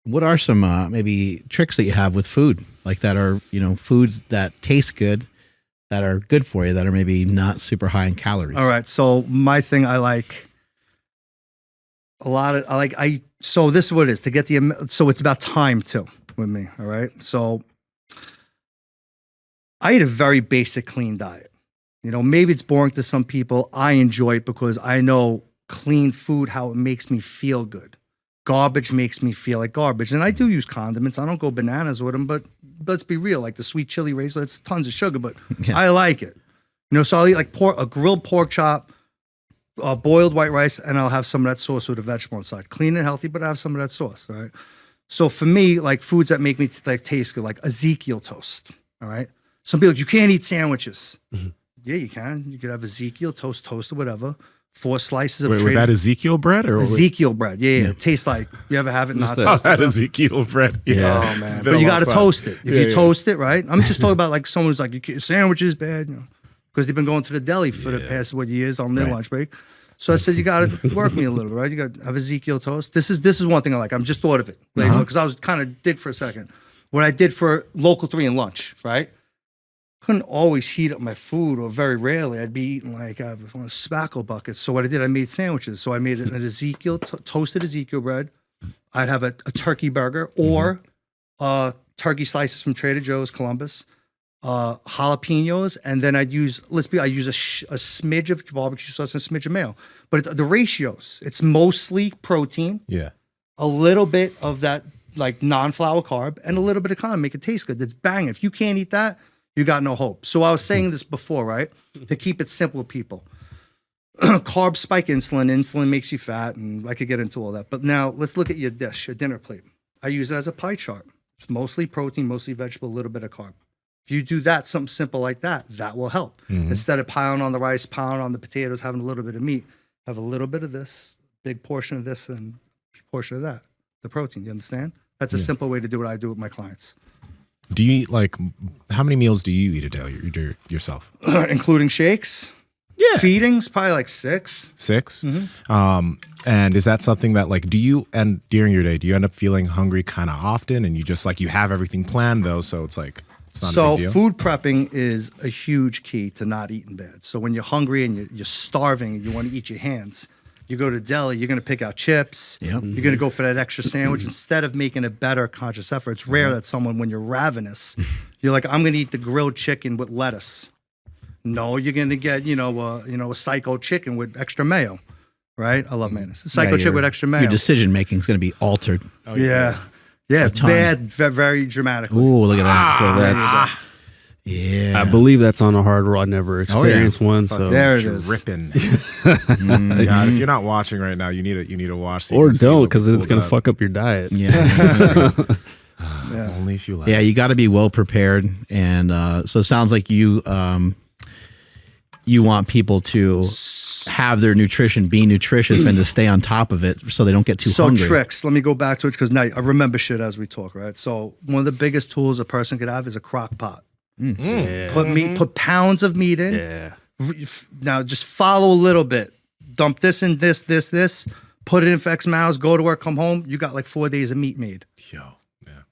What are some maybe tricks that you have with food, like that are, foods that taste good, that are good for you, that are maybe not super high in calories? All right. So my thing, I like so this is what it is to get so it's about time too with me. All right. So I eat a very basic, clean diet. Maybe it's boring to some people. I enjoy it because I know clean food, how it makes me feel good. Garbage makes me feel like garbage. And I do use condiments. I don't go bananas with them, but let's be real. Like the sweet chili razor, it's tons of sugar, but I like it. So I'll eat like a grilled pork chop, boiled white rice, and I'll have some of that sauce with a vegetable inside. Clean and healthy, but I have some of that sauce, all right? So for me, like foods that make me taste good, like Ezekiel toast, all right? Some people, you can't eat sandwiches. Mm-hmm. Yeah, you can. You could have Ezekiel toast, or whatever. 4 slices of Wait, was that Ezekiel bread? Or Ezekiel bread, yeah. It tastes like, you ever have it not toasted? That Ezekiel bread, yeah. Oh, man. But you got to toast it. If you toast it, right? I'm just talking about like someone who's like, sandwiches bad, because they've been going to the deli for the past, years on their lunch break. So I said, you got to work me a little bit, right? You got to have Ezekiel toast. This is one thing I like. I'm just thought of it, because I was kind of dig for a second. What I did for Local 3 and lunch, right? Couldn't always heat up my food, or very rarely. I'd be eating like one of spackle buckets. So what I did, I made sandwiches. So I made an Ezekiel, toasted Ezekiel bread. I'd have a turkey burger or turkey slices from Trader Joe's, Columbus, jalapenos, and then I'd use, I use a smidge of barbecue sauce and a smidge of mayo. But the ratios, it's mostly protein, a little bit of that like non-flour carb, and a little bit of condiment, make it taste good. It's banging. If you can't eat that, you got no hope. So I was saying this before, right? To keep it simple with people. Carbs spike insulin. Insulin makes you fat, and I could get into all that. But now let's look at your dish, your dinner plate. I use it as a pie chart. It's mostly protein, mostly vegetable, a little bit of carb. If you do that, something simple like that, that will help. Instead of piling on the rice, piling on the potatoes, having a little bit of meat, have a little bit of this, big portion of this, and a portion of that, the protein. You understand? That's a simple way to do what I do with my clients. Do you eat how many meals do you eat a day yourself? Including shakes? Yeah. Feedings? Probably like 6. 6? Mm-hmm. And is that something that and during your day, do you end up feeling hungry kind of often, and you just you have everything planned though, so it's it's not a big deal? Food prepping is a huge key to not eating bad. So when you're hungry and you're starving and you want to eat your hands, you go to deli, you're going to pick out chips. Yep. You're going to go for that extra sandwich instead of making a better conscious effort. It's rare that someone, when you're ravenous, you're like, I'm going to eat the grilled chicken with lettuce. No, you're going to get, a psycho chicken with extra mayo, right? I love mayonnaise. Psycho chicken with extra mayo. Your decision making is going to be altered. Oh, yeah. Yeah, bad, very dramatically. Ooh, look at that. So that's... Yeah, I believe that's on a hard roll. I never experienced one, so there it is. Dripping. God, if you're not watching right now, you need to watch. So or don't, because it's gonna fuck up your diet. Yeah. Only if you like. Yeah, you got to be well prepared, and so it sounds like you want people to have their nutrition be nutritious and to stay on top of it, so they don't get too hungry. So tricks. Let me go back to it, because now I remember shit as we talk. Right. So one of the biggest tools a person could have is a crock pot. Yeah. Put pounds of meat in. Yeah. Now just follow a little bit. Dump this in this. Put it in for X miles. Go to work. Come home. You got like 4 days of meat made. Yo,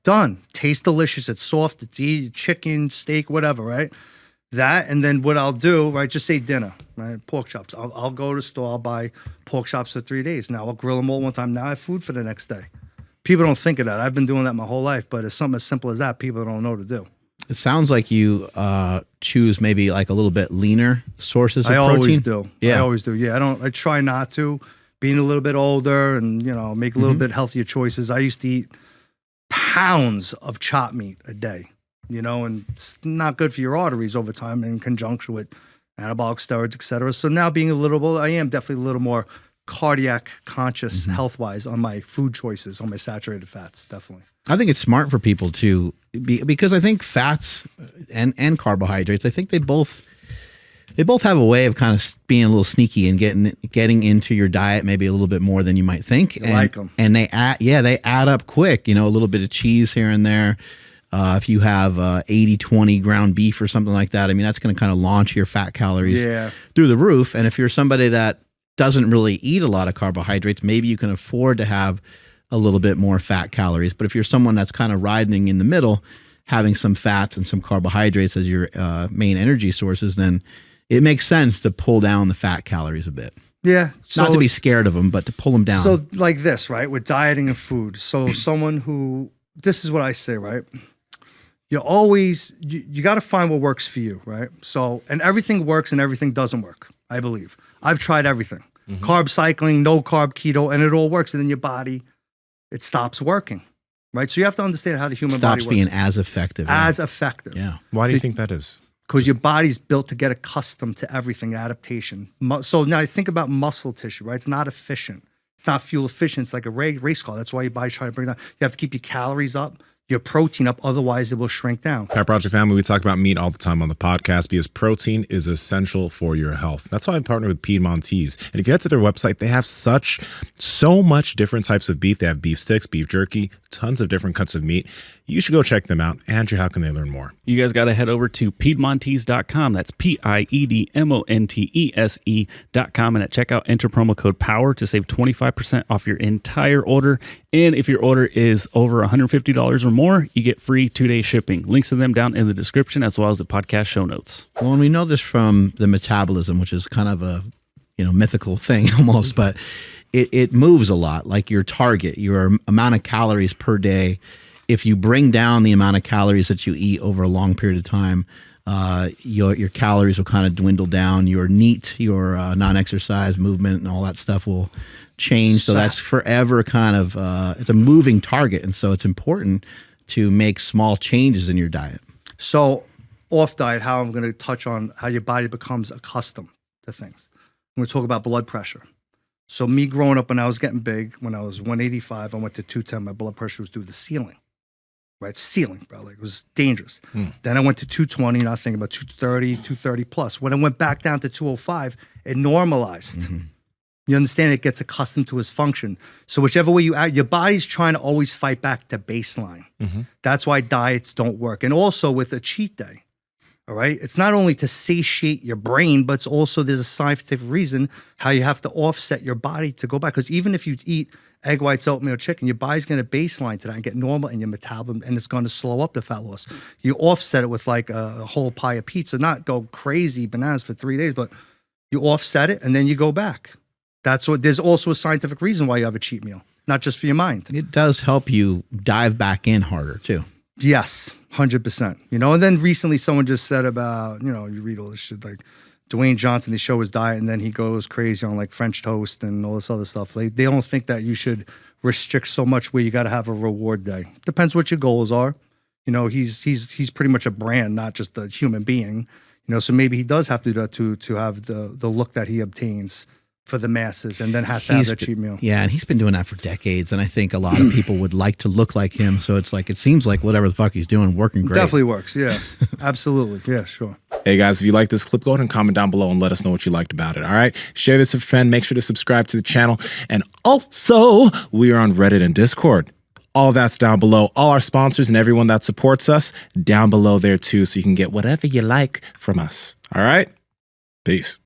done. Tastes delicious. It's soft. It's easy. Chicken, steak, whatever. Right. That, and then what I'll do, right? Just say dinner, right? Pork chops. I'll go to the store. I'll buy pork chops for 3 days. Now I'll grill them all one time. Now I have food for the next day. People don't think of that. I've been doing that my whole life, but it's something as simple as that. People don't know to do. It sounds like you choose maybe like a little bit leaner sources of protein. I always do. Yeah. I always do. Yeah, I try not to. Being a little bit older and, make a little bit healthier choices. I used to eat pounds of chopped meat a day, and it's not good for your arteries over time in conjunction with anabolic steroids, et cetera. So now I am definitely a little more cardiac conscious health-wise on my food choices, on my saturated fats, definitely. I think it's smart for people to because I think fats and carbohydrates, I think they both have a way of kind of being a little sneaky and getting into your diet maybe a little bit more than you might think. You like them. And they add up quick, a little bit of cheese here and there. If you have 80-20 ground beef or something like that, I mean, that's going to kind of launch your fat calories through the roof. And if you're somebody that doesn't really eat a lot of carbohydrates, maybe you can afford to have a little bit more fat calories. But if you're someone that's kind of riding in the middle, having some fats and some carbohydrates as your main energy sources, then it makes sense to pull down the fat calories a bit. Yeah. Not to be scared of them, but to pull them down. So like this, right? With dieting and food. So someone who, this is what I say, right? You got to find what works for you, right? So, and everything works and everything doesn't work, I believe. I've tried everything. Carb cycling, no carb keto, and it all works. And then your body, it stops working, right? So you have to understand how the human body works. Stops being as effective. As effective. Yeah. Why do you think that is? Because your body's built to get accustomed to everything, adaptation. So now think about muscle tissue, right? It's not efficient. It's not fuel efficient. It's like a race car. That's why your body's trying to bring it down. You have to keep your calories up, your protein up, otherwise it will shrink down. Fat Project family, we talk about meat all the time on the podcast because protein is essential for your health. That's why I partner with Piedmontese. And if you head to their website, they have so much different types of beef. They have beef sticks, beef jerky, tons of different cuts of meat. You should go check them out. Andrew, how can they learn more? You guys got to head over to Piedmontese.com. That's Piedmontese.com. And at checkout, enter promo code POWER to save 25% off your entire order. And if your order is over $150 or more, you get free 2-day shipping. Links to them down in the description as well as the podcast show notes. Well, and we know this from the metabolism, which is kind of a mythical thing almost, but it moves a lot. Like your target, your amount of calories per day. If you bring down the amount of calories that you eat over a long period of time, your calories will kind of dwindle down. Your NEAT, your non-exercise movement and all that stuff will change. So that's forever kind of, it's a moving target. And so it's important to make small changes in your diet. So off diet, how I'm going to touch on how your body becomes accustomed to things. I'm going to talk about blood pressure. So me growing up when I was getting big, when I was 185, I went to 210. My blood pressure was through the ceiling. Right, ceiling, bro. Like it was dangerous. Then I went to 220, and I think about 230, 230 plus. When I went back down to 205, it normalized. You understand? It gets accustomed to its function. So whichever way you act, your body's trying to always fight back to baseline. That's why diets don't work. And also with a cheat day, all right? It's not only to satiate your brain, but it's also there's a scientific reason how you have to offset your body to go back. Because even if you eat egg whites, oatmeal, chicken, your body's going to baseline to that and get normal in your metabolism, and it's going to slow up the fat loss. You offset it with like a whole pie of pizza, not go crazy bananas for 3 days, but you offset it and then you go back. That's what. There's also a scientific reason why you have a cheat meal, not just for your mind. It does help you dive back in harder too. Yes, 100%. And then recently someone just said about, you read all this shit like Dwayne Johnson, they show his diet, and then he goes crazy on like French toast and all this other stuff. They don't think that you should restrict so much where you got to have a reward day. Depends what your goals are. He's pretty much a brand, not just a human being. So maybe he does have to do that to have the look that he obtains for the masses, and then has to have that cheat meal. Yeah, and he's been doing that for decades, and I think a lot of people would like to look like him. So it seems like whatever the fuck he's doing, working great. Definitely works. Yeah, absolutely. Yeah, sure. Hey guys, if you like this clip, go ahead and comment down below and let us know what you liked about it. All right, share this with a friend. Make sure to subscribe to the channel, and also we are on Reddit and Discord. All that's down below. All our sponsors and everyone that supports us down below there too, so you can get whatever you like from us. All right, peace.